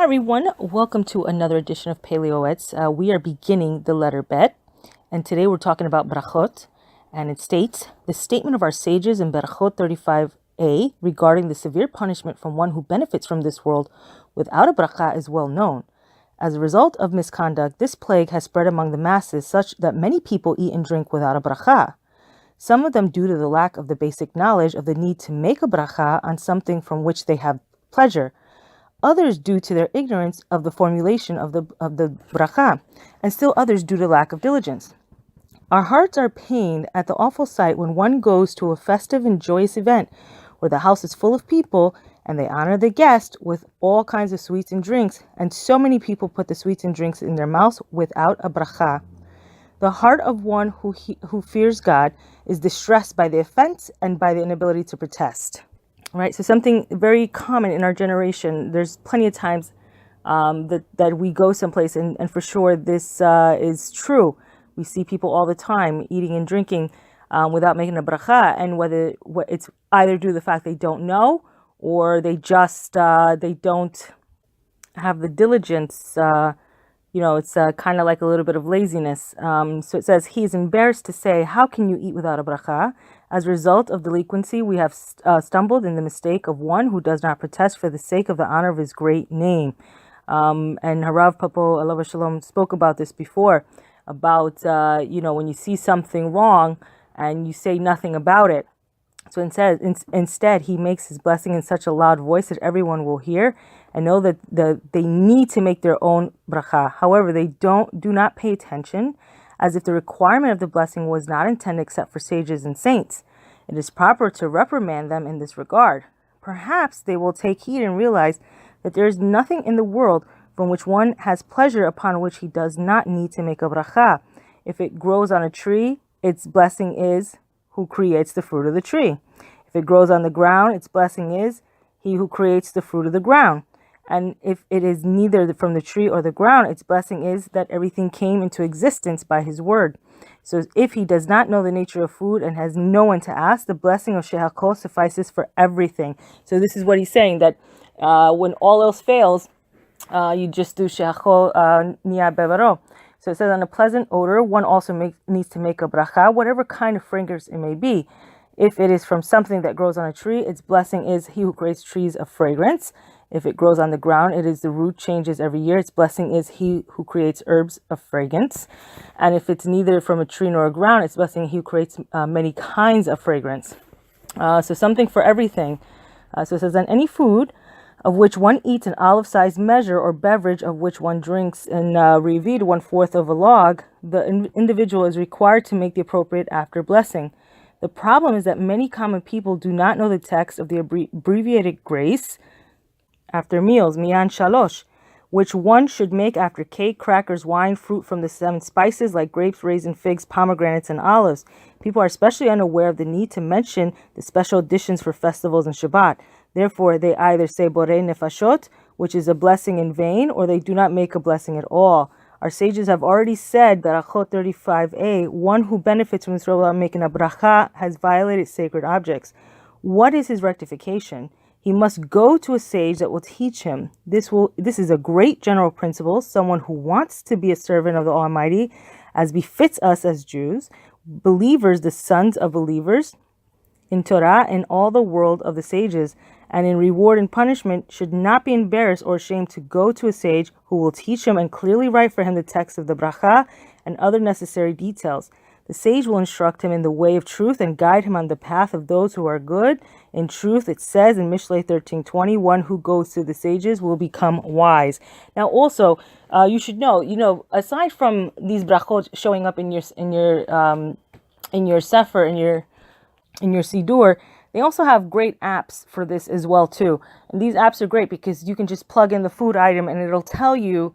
everyone, welcome to another edition of Pele Yoetz. We are beginning the letter Bet, and today we're talking about Brachot, and it states, the statement of our sages in Brachot 35a regarding the severe punishment from one who benefits from this world without a bracha is well known. As a result of misconduct, this plague has spread among the masses such that many people eat and drink without a bracha. Some of them due to the lack of the basic knowledge of the need to make a bracha on something from which they have pleasure. Others due to their ignorance of the formulation of the bracha, and still others due to lack of diligence. Our hearts are pained at the awful sight when one goes to a festive and joyous event where the house is full of people and they honor the guest with all kinds of sweets and drinks, and so many people put the sweets and drinks in their mouths without a bracha. The heart of one who fears God is distressed by the offense and by the inability to protest. Right, so something very common in our generation. There's plenty of times that we go someplace, and for sure this is true. We see people all the time eating and drinking without making a bracha, and whether it's either due to the fact they don't know or they just they don't have the diligence. It's kind of like a little bit of laziness. So it says, he is embarrassed to say, how can you eat without a bracha? As a result of delinquency, we have stumbled in the mistake of one who does not protest for the sake of the honor of his great name. And Harav Papo, Alav Shalom, spoke about this before, about, when you see something wrong and you say nothing about it. So instead, he makes his blessing in such a loud voice that everyone will hear and know that they need to make their own bracha. However, they do not pay attention, as if the requirement of the blessing was not intended except for sages and saints. It is proper to reprimand them in this regard. Perhaps they will take heed and realize that there is nothing in the world from which one has pleasure upon which he does not need to make a bracha. If it grows on a tree, its blessing is who creates the fruit of the tree. If it grows on the ground, its blessing is he who creates the fruit of the ground. And if it is neither from the tree or the ground, its blessing is that everything came into existence by his word. So if he does not know the nature of food and has no one to ask, the blessing of Shehakol suffices for everything. So this is what he's saying, that when all else fails, you just do Shehakol Niya Bevaro. So it says, on a pleasant odor, one also needs to make a bracha, whatever kind of fragrance it may be. If it is from something that grows on a tree, its blessing is he who creates trees of fragrance. If it grows on the ground, it is the root changes every year. Its blessing is he who creates herbs of fragrance. And if it's neither from a tree nor a ground, its blessing he who creates many kinds of fragrance. So something for everything. So it says, on any food of which one eats an olive-sized measure, or beverage of which one drinks in revid 1/4 of a log, the individual is required to make the appropriate after blessing. The problem is that many common people do not know the text of the abbreviated grace after meals, miyan shalosh, which one should make after cake, crackers, wine, fruit from the 7 spices like grapes, raisins, figs, pomegranates, and olives. People are especially unaware of the need to mention the special additions for festivals and Shabbat. Therefore, they either say borei nefashot, which is a blessing in vain, or they do not make a blessing at all. Our sages have already said that Brachot 35a, one who benefits from this without making a bracha has violated sacred objects. What is his rectification? He must go to a sage that will teach him. This is a great general principle. Someone who wants to be a servant of the Almighty, as befits us as Jews, believers, the sons of believers, in Torah and all the world of the sages, and in reward and punishment, should not be embarrassed or ashamed to go to a sage who will teach him and clearly write for him the text of the bracha and other necessary details. The sage will instruct him in the way of truth and guide him on the path of those who are good. In truth, it says in Mishlei 13:20, one who goes to the sages will become wise. Now, also, you should know, aside from these brachot showing up in your sefer, in your sidur, they also have great apps for this as well too. And these apps are great because you can just plug in the food item and it'll tell you,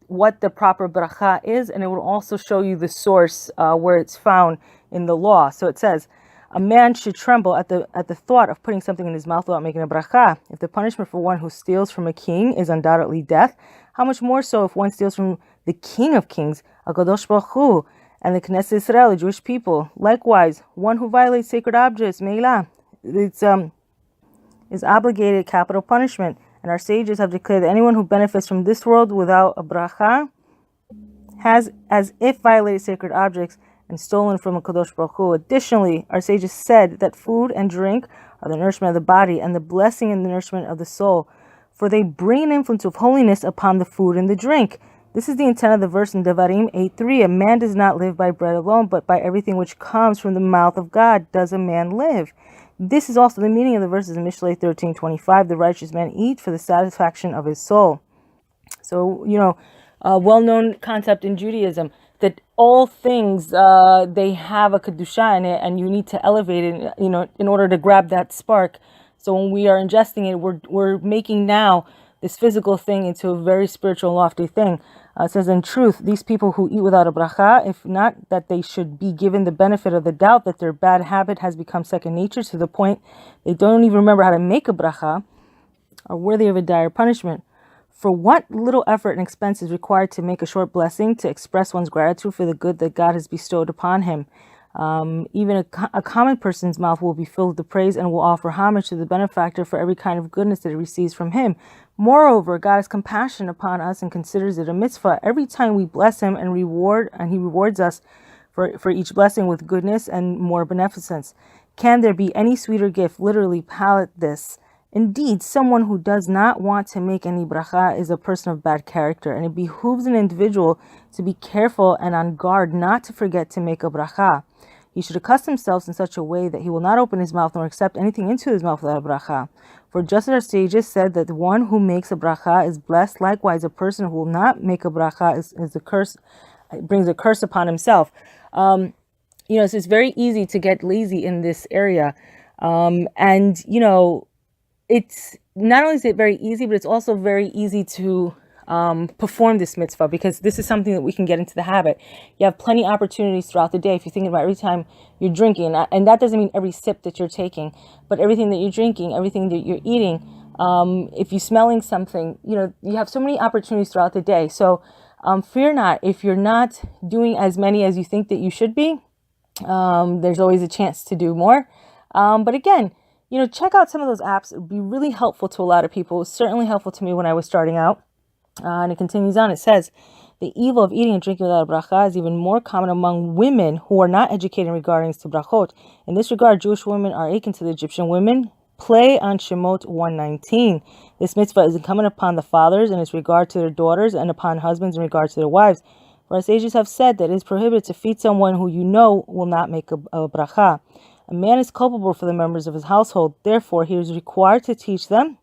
what the proper bracha is, and it will also show you the source where it's found in the law. So it says, a man should tremble at the thought of putting something in his mouth without making a bracha. If the punishment for one who steals from a king is undoubtedly death, how much more so if one steals from the King of Kings, HaKadosh Baruch Hu, and the Knesset Israel, the Jewish people. Likewise, one who violates sacred objects, Meilah, is obligated capital punishment. And our sages have declared that anyone who benefits from this world without a bracha has as if violated sacred objects and stolen from a Kadosh Baruch Hu. Additionally, our sages said that food and drink are the nourishment of the body and the blessing and the nourishment of the soul, for they bring an influence of holiness upon the food and the drink. This is the intent of the verse in Devarim 8:3. A man does not live by bread alone, but by everything which comes from the mouth of God does a man live. This is also the meaning of the verses in Mishlei 13:25. The righteous man eats for the satisfaction of his soul. So, a well-known concept in Judaism that all things, they have a kedusha in it, and you need to elevate it, in order to grab that spark. So when we are ingesting it, we're making now this physical thing into a very spiritual, lofty thing. It says, in truth, these people who eat without a bracha, if not that they should be given the benefit of the doubt that their bad habit has become second nature to the point they don't even remember how to make a bracha, are worthy of a dire punishment. For what little effort and expense is required to make a short blessing, to express one's gratitude for the good that God has bestowed upon him. Even a common person's mouth will be filled with the praise and will offer homage to the benefactor for every kind of goodness that it receives from him. Moreover, God has compassion upon us and considers it a mitzvah every time we bless him and he rewards us for each blessing with goodness and more beneficence. Can there be any sweeter gift? Literally, palate this. Indeed, someone who does not want to make any bracha is a person of bad character, and it behooves an individual to be careful and on guard not to forget to make a bracha. He should accustom himself in such a way that he will not open his mouth nor accept anything into his mouth without a bracha. For just as our sages said that the one who makes a bracha is blessed, likewise a person who will not make a bracha is a curse, brings a curse upon himself. So it's very easy to get lazy in this area, it's not only is it very easy, but it's also very easy to perform this mitzvah, because this is something that we can get into the habit. You have plenty of opportunities throughout the day. If you're thinking about every time you're drinking, and that doesn't mean every sip that you're taking, but everything that you're drinking, everything that you're eating, if you're smelling something, you have so many opportunities throughout the day. So fear not, if you're not doing as many as you think that you should be, there's always a chance to do more. But again, check out some of those apps. It would be really helpful to a lot of people. It was certainly helpful to me when I was starting out. And it continues on. It says, the evil of eating and drinking without a bracha is even more common among women who are not educated in regarding to brachot. In this regard, Jewish women are akin to the Egyptian women. Play on Shemot 119. This mitzvah is incumbent upon the fathers in its regard to their daughters and upon husbands in regard to their wives. For our sages have said that it is prohibited to feed someone who will not make a bracha. A man is culpable for the members of his household. Therefore, he is required to teach them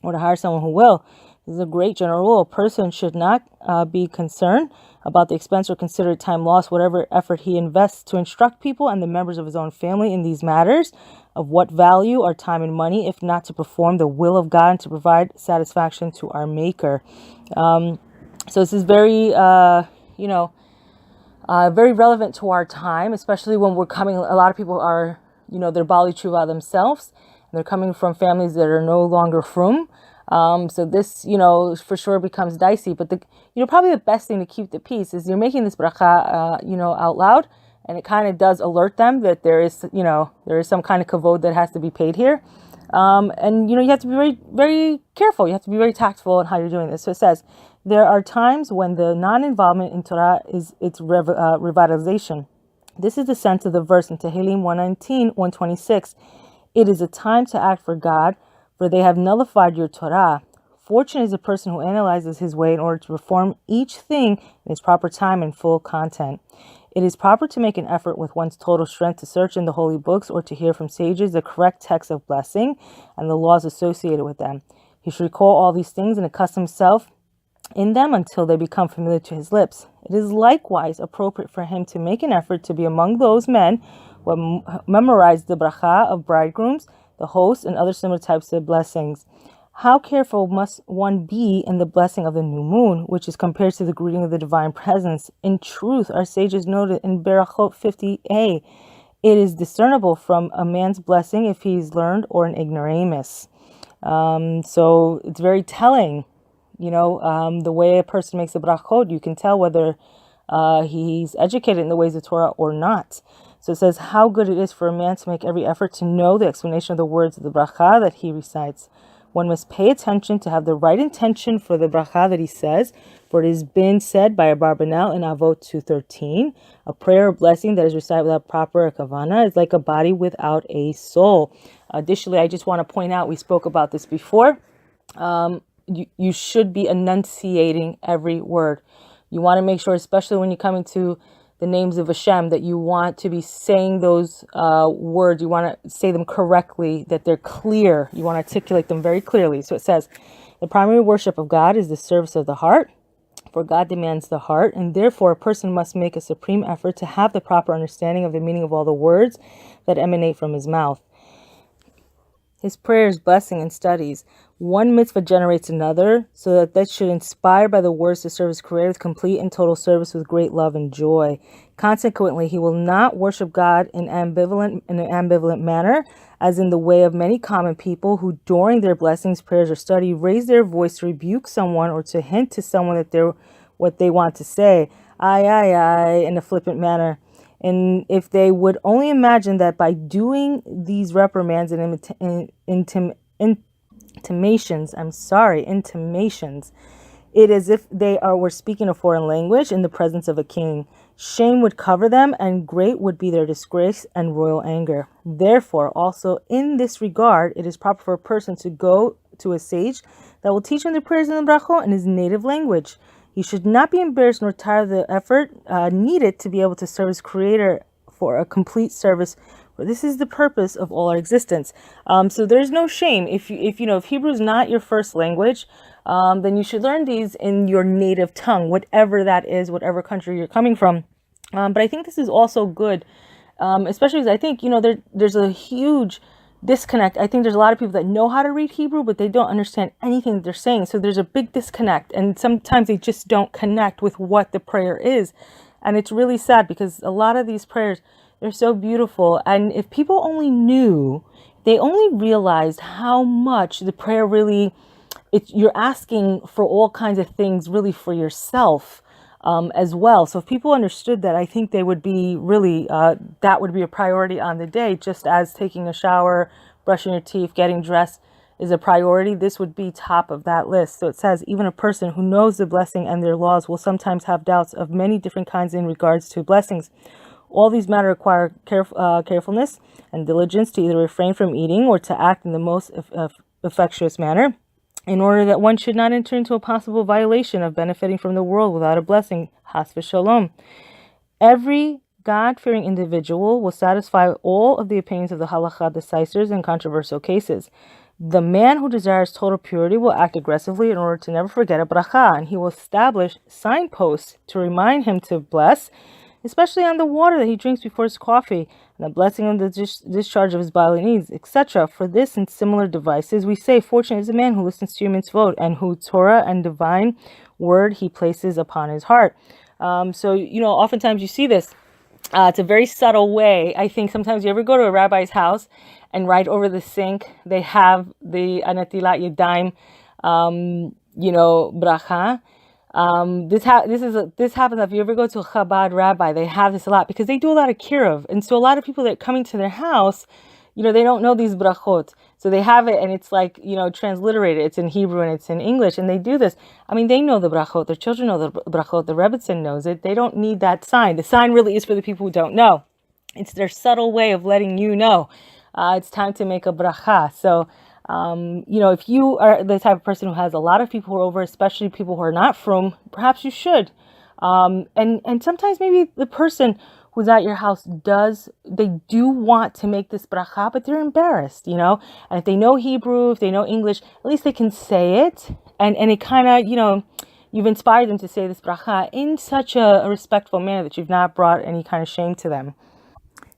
or to hire someone who will. This is a great general rule. A person should not be concerned about the expense or consider time lost, whatever effort he invests to instruct people and the members of his own family in these matters. Of what value are time and money, if not to perform the will of God and to provide satisfaction to our Maker? So this is very, very relevant to our time, especially when we're coming. A lot of people are, they're Bali Tshuva themselves. And they're coming from families that are no longer frum. So this, for sure becomes dicey. But probably the best thing to keep the peace is you're making this bracha, out loud, and it kind of does alert them that there is some kind of kavod that has to be paid here. And you have to be very, very careful. You have to be very tactful in how you're doing this. So it says, there are times when the non-involvement in Torah is its revitalization. This is the sense of the verse in Tehillim 119, 126. It is a time to act for God, for they have nullified your Torah. Fortunate is the person who analyzes his way in order to perform each thing in its proper time and full content. It is proper to make an effort with one's total strength to search in the holy books or to hear from sages the correct text of blessing and the laws associated with them. He should recall all these things and accustom himself in them until they become familiar to his lips. It is likewise appropriate for him to make an effort to be among those men who memorize the bracha of bridegrooms, the host, and other similar types of blessings. How careful must one be in the blessing of the new moon, which is compared to the greeting of the divine presence? In truth, our sages noted in Brachot 50a, it is discernible from a man's blessing if he's learned or an ignoramus. So it's very telling, the way a person makes a brachot. You can tell whether he's educated in the ways of Torah or not. So it says how good it is for a man to make every effort to know the explanation of the words of the bracha that he recites. One must pay attention to have the right intention for the bracha that he says, for it has been said by Mannuel in Avot 2:13, a prayer or blessing that is recited without proper kavana is like a body without a soul. Additionally, I just want to point out, we spoke about this before, you should be enunciating every word. You want to make sure, especially when you're coming to the names of Hashem, that you want to be saying those words. You want to say them correctly, that they're clear. You want to articulate them very clearly. So it says, the primary worship of God is the service of the heart, for God demands the heart, and therefore a person must make a supreme effort to have the proper understanding of the meaning of all the words that emanate from his mouth. His prayers, blessing, and studies. One mitzvah generates another, so that should inspire by the words to serve his Creator with complete and total service with great love and joy. Consequently, he will not worship God in an ambivalent manner, as in the way of many common people who, during their blessings, prayers, or study, raise their voice to rebuke someone or to hint to someone that they're what they want to say, I, in a flippant manner. And if they would only imagine that by doing these reprimands and intimations, it is if they were speaking a foreign language in the presence of a king. Shame would cover them, and great would be their disgrace and royal anger. Therefore, also in this regard, it is proper for a person to go to a sage that will teach him the prayers in the brachot in his native language. He should not be embarrassed nor tire of the effort needed to be able to serve his Creator for a complete service. For this is the purpose of all our existence. So there's no shame if Hebrew is not your first language, then you should learn these in your native tongue, whatever that is, whatever country you're coming from. But I think this is also good, especially because I think there's a huge disconnect. I think there's a lot of people that know how to read Hebrew, but they don't understand anything that they're saying. So there's a big disconnect, and sometimes they just don't connect with what the prayer is. And it's really sad because a lot of these prayers, they're so beautiful. And if people only knew, they only realized how much the prayer really, you're asking for all kinds of things really for yourself as well. So if people understood that, I think they would be really, that would be a priority on the day, just as taking a shower, brushing your teeth, getting dressed is a priority. This would be top of that list. So it says, even a person who knows the blessing and their laws will sometimes have doubts of many different kinds in regards to blessings. All these matters require carefulness and diligence to either refrain from eating or to act in the most effectuous manner, in order that one should not enter into a possible violation of benefiting from the world without a blessing. Has v'shalom. Every God-fearing individual will satisfy all of the opinions of the halakha decisors in controversial cases. The man who desires total purity will act aggressively in order to never forget a bracha, and he will establish signposts to remind him to bless, especially on the water that he drinks before his coffee, and the blessing of the discharge of his bodily needs, etc. For this and similar devices, we say, fortunate is the man who listens to your mitzvot, and who Torah and divine word he places upon his heart. So, oftentimes you see this. It's a very subtle way. I think sometimes you ever go to a rabbi's house and right over the sink, they have the Anatilat Yadayim, bracha. This happens if you ever go to a Chabad rabbi. They have this a lot because they do a lot of kiruv, and so a lot of people that are coming to their house, they don't know these brachot, so they have it, and it's like transliterated. It's in Hebrew and it's in English, and they do this. I mean, they know the brachot. Their children know the brachot. The Rebbetzin knows it. They don't need that sign. The sign really is for the people who don't know. It's their subtle way of letting you know it's time to make a bracha. So. If you are the type of person who has a lot of people who are over, especially people who are not from, perhaps you should. And sometimes maybe the person who's at your house they do want to make this bracha, but they're embarrassed, And if they know Hebrew, if they know English, at least they can say it. And it kind of, you've inspired them to say this bracha in such a respectful manner that you've not brought any kind of shame to them.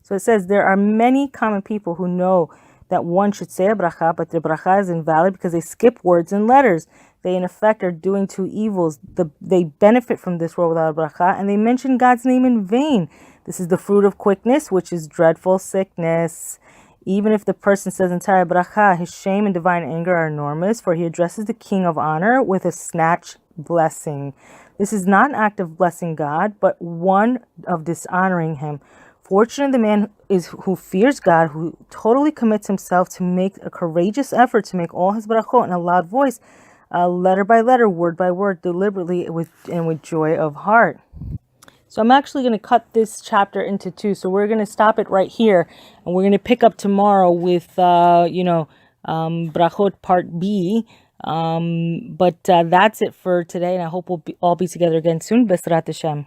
So it says, there are many common people who know that one should say a bracha, but the bracha is invalid because they skip words and letters. They, in effect, are doing two evils. They benefit from this world without a bracha, and they mention God's name in vain. This is the fruit of quickness, which is dreadful sickness. Even if the person says entire bracha, his shame and divine anger are enormous, for he addresses the king of honor with a snatch blessing. This is not an act of blessing God, but one of dishonoring him. Fortunate the man is who fears God, who totally commits himself to make a courageous effort to make all his brachot in a loud voice, letter by letter, word by word, deliberately with joy of heart. So I'm actually going to cut this chapter into two. So we're going to stop it right here, and we're going to pick up tomorrow with, Brachot part B. But that's it for today, and I hope we'll all be together again soon. Besrat Hashem.